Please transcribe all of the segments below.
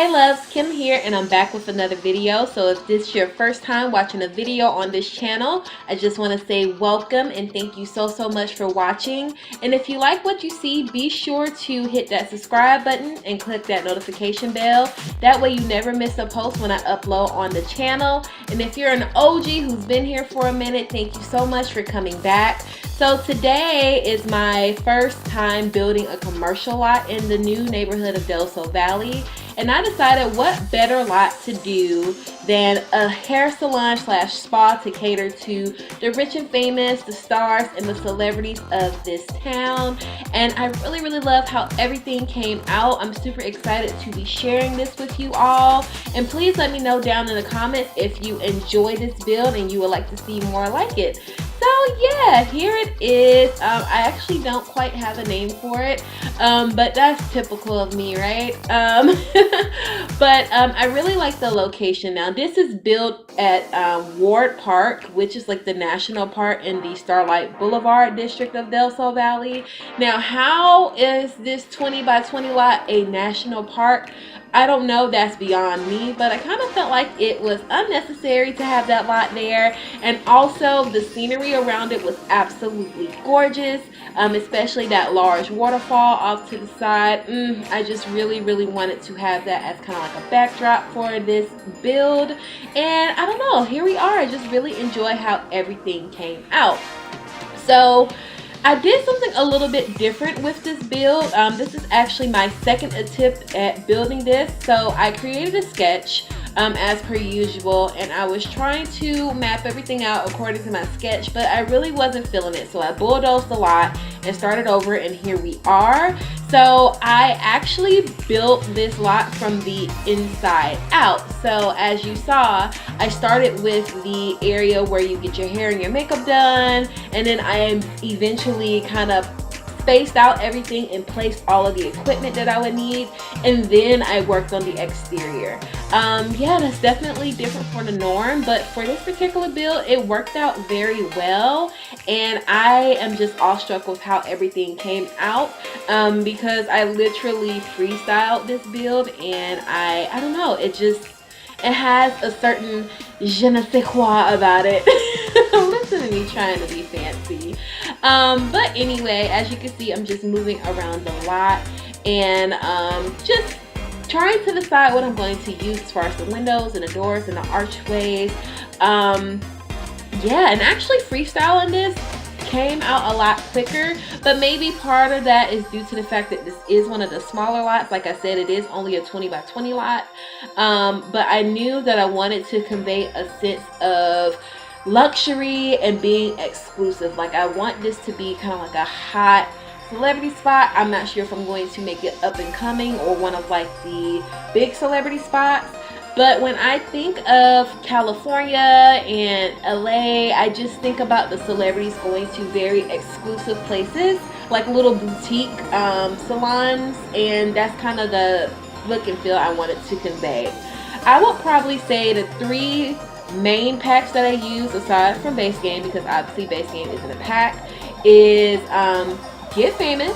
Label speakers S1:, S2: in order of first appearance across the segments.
S1: Hey loves, Kim here, and I'm back with another video. So if this is your first time watching a video on this channel, I just want to say welcome and thank you so much for watching. And if you like what you see, be sure to hit that subscribe button and click that notification bell. That way you never miss a post when I upload on the channel. And if you're an OG who's been here for a minute, thank you so much for coming back. So today is my first time building a commercial lot in the new neighborhood of Del Sol Valley. And I decided what better lot to do than a hair salon slash spa to cater to the rich and famous, the stars, and the celebrities of this town. And I really love how everything came out. I'm super excited to be sharing this with you all. And please let me know down in the comments if you enjoy this build and you would like to see more like it. So yeah, here it is. I actually don't quite have a name for it, but that's typical of me, right? But I really like the location. Now this is built at Ward Park, which is like the national park in the Starlight Boulevard District of Del Sol Valley. Now how is this 20 by 20 lot a national park? I don't know, that's beyond me, but I kind of felt like it was unnecessary to have that lot there. And also the scenery around it was absolutely gorgeous, especially that large waterfall off to the side. I just really wanted to have that as kind of like a backdrop for this build. And I don't know, here we are. I just really enjoy how everything came out. So I did something a little bit different with this build. This is actually my second attempt at building this. So I created a sketch as per usual, and I was trying to map everything out according to my sketch, but I really wasn't feeling it. So I bulldozed a lot and started over, and here we are. So I actually built this lot from the inside out. So as you saw, I started with the area where you get your hair and your makeup done, and then I eventually kind of spaced out everything and placed all of the equipment that I would need, and then I worked on the exterior. Yeah, that's definitely different from the norm, but for this particular build it worked out very well, and I am just awestruck with how everything came out, because I literally freestyled this build, and I don't know, it has a certain je ne sais quoi about it. Listen to me trying to be fancy. But anyway, as you can see, I'm just moving around the lot and just trying to decide what I'm going to use as far as the windows and the doors and the archways. Yeah, and actually freestyling this came out a lot quicker, but maybe part of that is due to the fact that this is one of the smaller lots. Like I said, it is only a 20 by 20 lot, but I knew that I wanted to convey a sense of luxury and being exclusive. Like I want this to be kind of like a hot celebrity spot. I'm not sure if I'm going to make it up and coming or one of like the big celebrity spots. But when I think of California and LA, I just think about the celebrities going to very exclusive places, like little boutique salons, and that's kind of the look and feel I wanted to convey. I would probably say the three main packs that I use, aside from base game, because obviously base game isn't a pack, is Get Famous,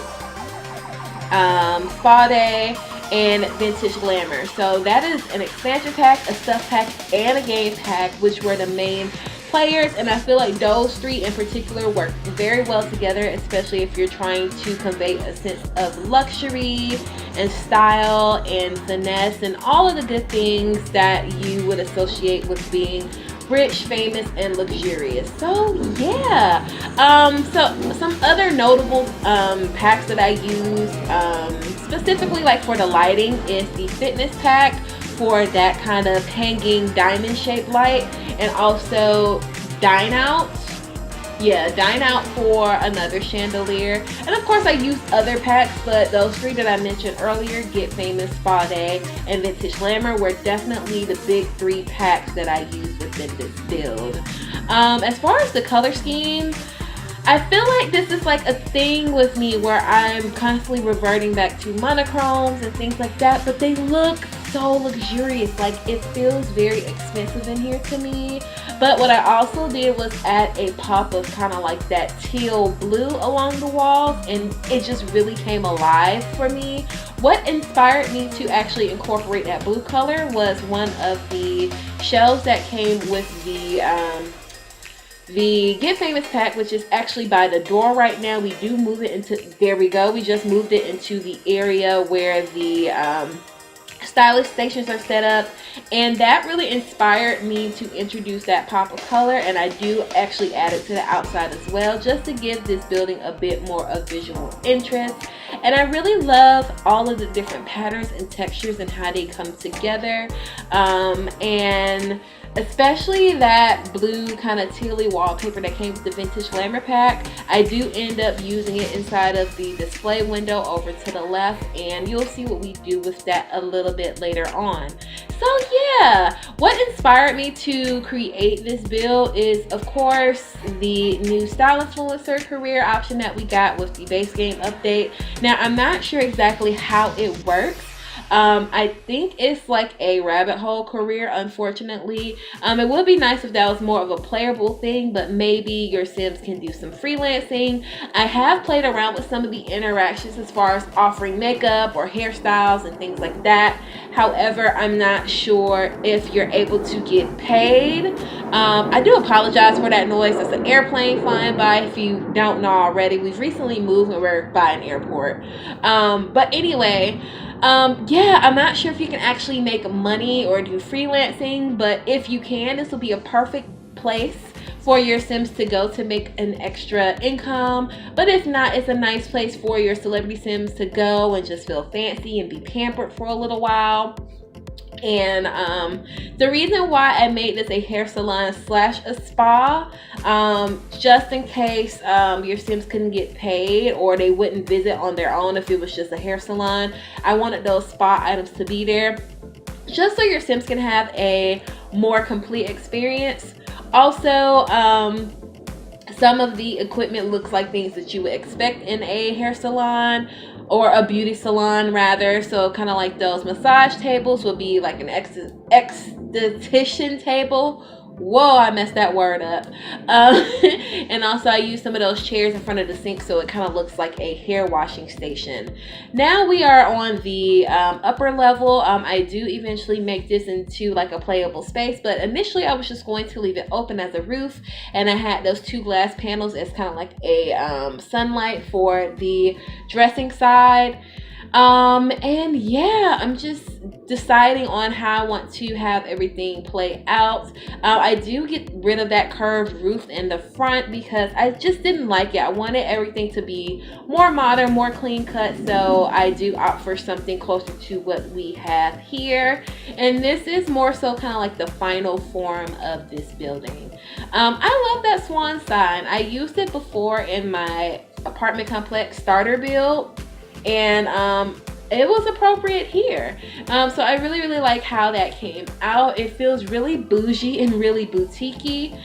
S1: Spa Day, and Vintage Glamour. So that is an expansion pack, a stuff pack, and a game pack, which were the main players, and I feel like those three in particular work very well together, especially if you're trying to convey a sense of luxury and style and finesse and all of the good things that you would associate with being rich, famous, and luxurious. So yeah, so some other notable packs that I use specifically like for the lighting is the fitness pack for that kind of hanging diamond shaped light, and also Dine Out. Yeah, Dine Out for another chandelier. And of course I use other packs, but those three that I mentioned earlier, Get Famous, Spa Day, and Vintage Glamour, were definitely the big three packs that I use within this build. As far as the color scheme, I feel like this is like a thing with me where I'm constantly reverting back to monochromes and things like that, but they look so luxurious. Like it feels very expensive in here to me. But what I also did was add a pop of kind of like that teal blue along the walls, and it just really came alive for me. What inspired me to actually incorporate that blue color was one of the shelves that came with the Get Famous pack, which is actually by the door right now. We do move it into, there we go, we just moved it into the area where the stylist stations are set up, and that really inspired me to introduce that pop of color, and I do actually add it to the outside as well, just to give this building a bit more of visual interest. And I really love all of the different patterns and textures and how they come together, and especially that blue kind of tealy wallpaper that came with the vintage glamour pack. I do end up using it inside of the display window over to the left, and you'll see what we do with that a little bit later on. So yeah, what inspired me to create this build is, of course, the new style influencer career option that we got with the base game update. Now, I'm not sure exactly how it works. I think it's like a rabbit hole career, unfortunately. It would be nice if that was more of a playable thing, but maybe your Sims can do some freelancing. I have played around with some of the interactions as far as offering makeup or hairstyles and things like that. However, I'm not sure if you're able to get paid. I do apologize for that noise. It's an airplane flying by. If you don't know already, we've recently moved and we're by an airport. But anyway, yeah, I'm not sure if you can actually make money or do freelancing, but if you can, this will be a perfect place for your Sims to go to make an extra income. But if not, it's a nice place for your celebrity Sims to go and just feel fancy and be pampered for a little while. And the reason why I made this a hair salon slash a spa, just in case your Sims couldn't get paid or they wouldn't visit on their own if it was just a hair salon, I wanted those spa items to be there just so your Sims can have a more complete experience. Also, some of the equipment looks like things that you would expect in a hair salon or a beauty salon rather. So kind of like those massage tables would be like an esthetician table. Whoa, I messed that word up. And also I used some of those chairs in front of the sink so it kind of looks like a hair washing station. Now we are on the upper level. I do eventually make this into like a playable space, but initially I was just going to leave it open as a roof, and I had those two glass panels as kind of like a sunlight for the dressing side. And yeah, I'm just deciding on how I want to have everything play out. I do get rid of that curved roof in the front because I just didn't like it. I wanted everything to be more modern, more clean cut, so I do opt for something closer to what we have here. And this is more so kind of like the final form of this building. I love that swan sign. I used it before in my apartment complex starter build, and it was appropriate here. So I really like how that came out. It feels really bougie and really boutique-y.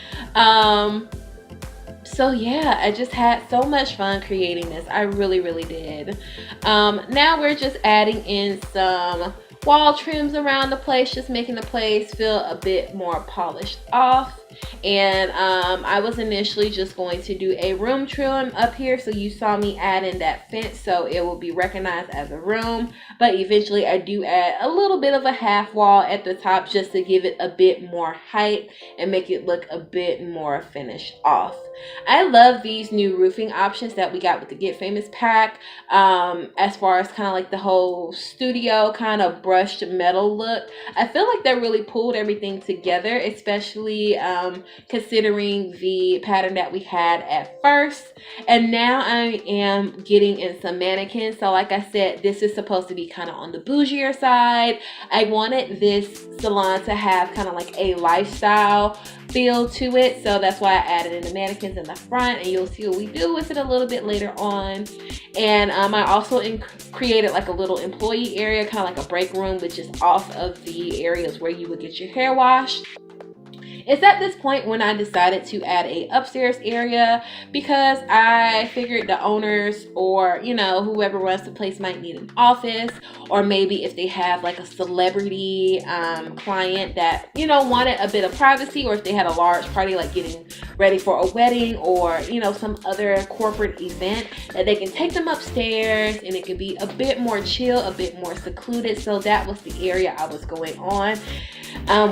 S1: So yeah, I just had so much fun creating this. I really did. Now we're just adding in some wall trims around the place, just making the place feel a bit more polished off. And I was initially just going to do a room trim up here, so you saw me add in that fence so it will be recognized as a room. But eventually I do add a little bit of a half wall at the top just to give it a bit more height and make it look a bit more finished off. I love these new roofing options that we got with the Get Famous pack, as far as kind of like the whole studio kind of brushed metal look. I feel like that really pulled everything together, especially considering the pattern that we had at first. And now I am getting in some mannequins. So like I said, this is supposed to be kind of on the bougier side. I wanted this salon to have kind of like a lifestyle feel to it, so that's why I added in the mannequins in the front, and you'll see what we do with it a little bit later on. And I also created like a little employee area, kind of like a break room, which is off of the areas where you would get your hair washed. It's at this point when I decided to add a upstairs area because I figured the owners or, you know, whoever runs the place might need an office, or maybe if they have like a celebrity client that, you know, wanted a bit of privacy, or if they had a large party like getting ready for a wedding or, you know, some other corporate event, that they can take them upstairs and it could be a bit more chill, a bit more secluded. So that was the area I was going on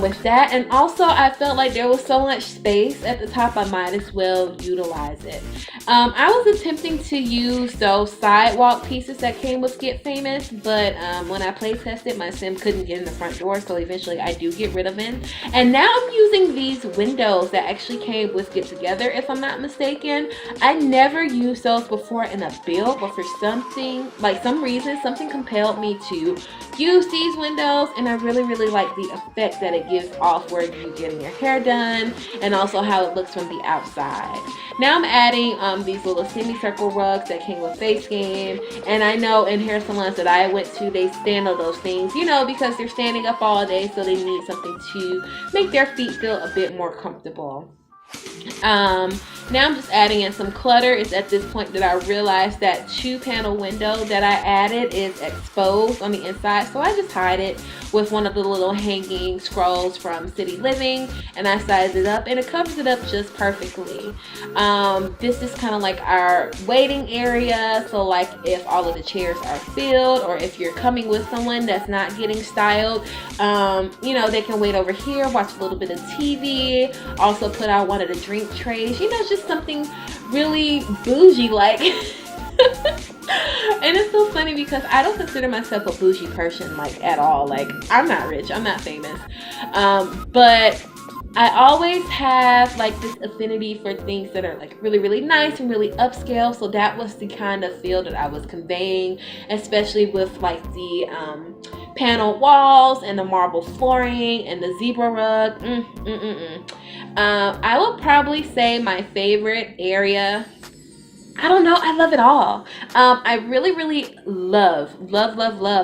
S1: with that. And also I felt like there was so much space at the top, I might as well utilize it. I was attempting to use those sidewalk pieces that came with Get Famous, but when I play tested, my sim couldn't get in the front door, so eventually I do get rid of them. And now I'm using these windows that actually came with Get Together, if I'm not mistaken. I never used those before in a build, but for some reason, something compelled me to use these windows, and I really like the effect that it gives off where you're getting your hair done, and also how it looks from the outside. Now I'm adding these little semicircle rugs that came with Face Game, and I know in hair salons that I went to, they stand on those things, you know, because they're standing up all day, so they need something to make their feet feel a bit more comfortable. Now I'm just adding in some clutter. It's at this point that I realized that 2-panel window that I added is exposed on the inside, so I just hide it with one of the little hanging scrolls from City Living, and I size it up and it covers it up just perfectly. This is kind of like our waiting area, so like if all of the chairs are filled, or if you're coming with someone that's not getting styled, you know, they can wait over here, watch a little bit of TV, also put out one of the drink trays, you know, just something really bougie like. And it's so funny because I don't consider myself a bougie person like at all. Like, I'm not rich, I'm not famous, but I always have like this affinity for things that are like really nice and really upscale. So that was the kind of feel that I was conveying, especially with like the panel walls and the marble flooring and the zebra rug. I would probably say my favorite area, I don't know, I love it all. I really love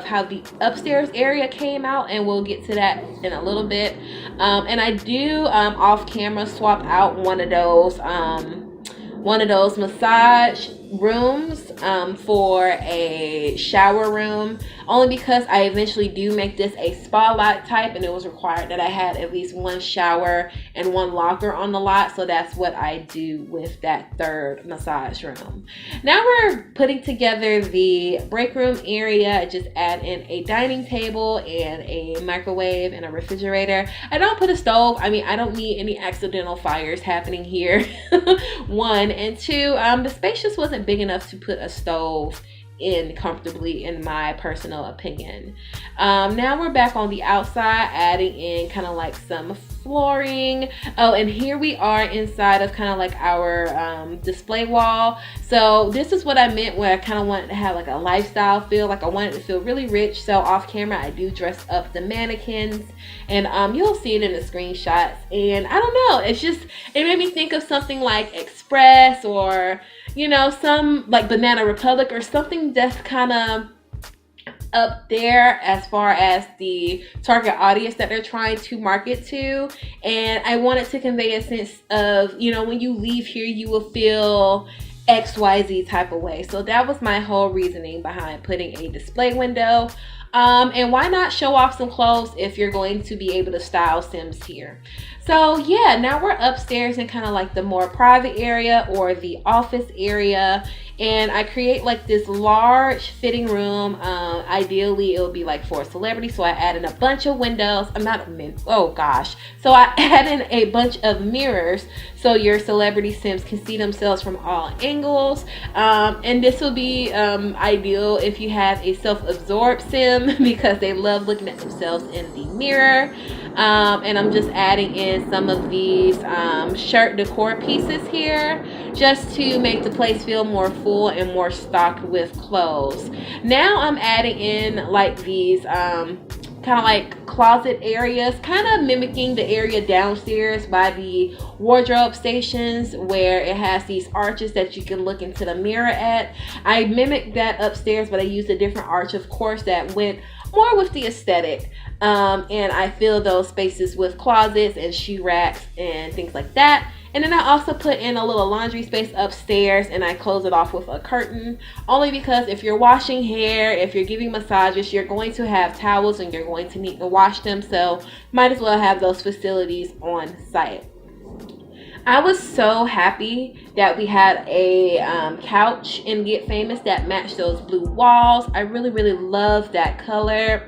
S1: how the upstairs area came out, and we'll get to that in a little bit. And I do off camera swap out one of those massage rooms for a shower room, only because I eventually do make this a spa lot type, and it was required that I had at least one shower and one locker on the lot, so that's what I do with that third massage room. Now we're putting together the break room area. I just add in a dining table and a microwave and a refrigerator. I don't put a stove. I mean, I don't need any accidental fires happening here. One, and two, the space just wasn't big enough to put a stove in comfortably, in my personal opinion. Now we're back on the outside, adding in kind of like some flooring. Oh, and here we are inside of kind of like our display wall. So this is what I meant when I kind of wanted to have like a lifestyle feel, like I wanted to feel really rich. So off camera I do dress up the mannequins, and you'll see it in the screenshots, and I don't know, it's just, it made me think of something like Express, or you know, some like Banana Republic, or something that's kind of up there as far as the target audience that they're trying to market to. And I wanted to convey a sense of, you know, when you leave here you will feel XYZ type of way. So that was my whole reasoning behind putting a display window. And why not show off some clothes if you're going to be able to style Sims here? So yeah, now we're upstairs in kind of like the more private area, or the office area, and I create like this large fitting room. Ideally it would be like for a celebrity, so I add in a bunch of windows. So I add in a bunch of mirrors so your celebrity Sims can see themselves from all angles. And this will be ideal if you have a self-absorbed Sim because they love looking at themselves in the mirror. And I'm just adding in some of these shirt decor pieces here just to make the place feel more full and more stocked with clothes. Now I'm adding in like these kind of like closet areas, kind of mimicking the area downstairs by the wardrobe stations where it has these arches that you can look into the mirror at. I mimicked that upstairs, but I used a different arch, of course, that went more with the aesthetic. And I fill those spaces with closets and shoe racks and things like that. And then I also put in a little laundry space upstairs, and I close it off with a curtain, only because if you're washing hair, if you're giving massages, you're going to have towels and you're going to need to wash them, so might as well have those facilities on site. I was so happy that we had a couch in Get Famous that matched those blue walls. I really love that color.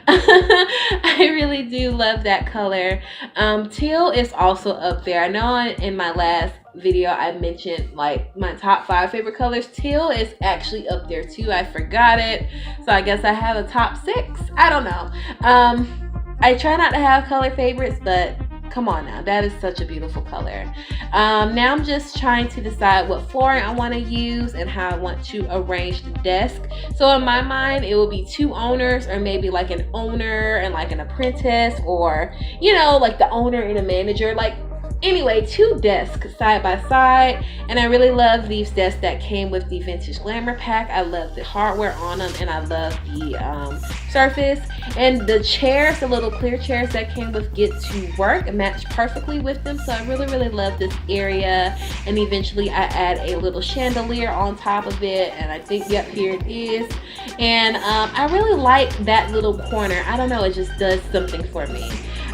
S1: I really do love that color. Teal is also up there. I know in my last video I mentioned like my top 5 favorite colors. Teal is actually up there too. I forgot it, so I guess I have a top 6. I don't know. I try not to have color favorites, but come on now, that is such a beautiful color. Now I'm just trying to decide what flooring I want to use and how I want to arrange the desk. So in my mind, it will be 2 owners, or maybe like an owner and like an apprentice, or you know, like the owner and a manager. Like anyway, 2 desks side by side. And I really love these desks that came with the Vintage Glamour pack. I love the hardware on them, and I love the surface. And the chairs, the little clear chairs that came with Get to Work, match perfectly with them. So I really love this area. And eventually I add a little chandelier on top of it, and I think, yep, here it is. And I really like that little corner. I don't know, it just does something for me.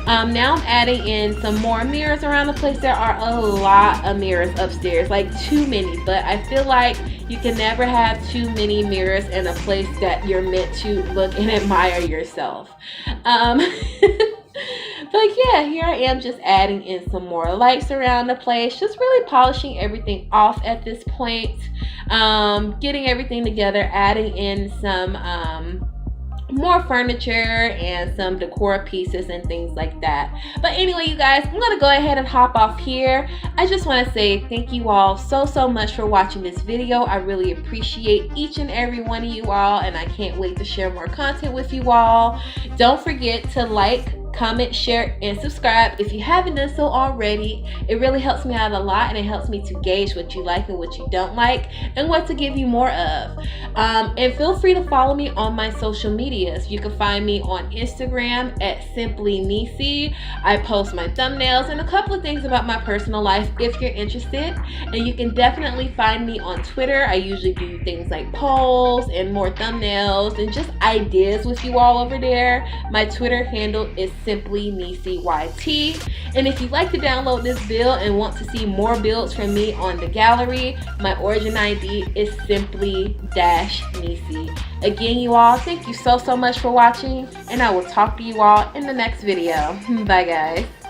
S1: Now I'm adding in some more mirrors around the place. There are a lot of mirrors upstairs, like too many, but I feel like you can never have too many mirrors in a place that you're meant to look and admire yourself. But yeah, here I am just adding in some more lights around the place, just really polishing everything off at this point, getting everything together, adding in some more furniture and some decor pieces and things like that. But anyway, you guys, I'm gonna go ahead and hop off here. I just want to say thank you all so much for watching this video. I really appreciate each and every one of you all, and I can't wait to share more content with you all. Don't forget to like, comment, share, and subscribe if you haven't done so already. It really helps me out a lot, and it helps me to gauge what you like and what you don't like, and what to give you more of. And feel free to follow me on my social medias. You can find me on Instagram at Simply-Nisey. I post my thumbnails and a couple of things about my personal life if you're interested. And you can definitely find me on Twitter. I usually do things like polls and more thumbnails and just ideas with you all over there. My Twitter handle is Simply-Nisey YT. And if you'd like to download this build and want to see more builds from me on the gallery, my origin ID is Simply-Nisey. Again, you all, thank you so much for watching, and I will talk to you all in the next video. Bye guys.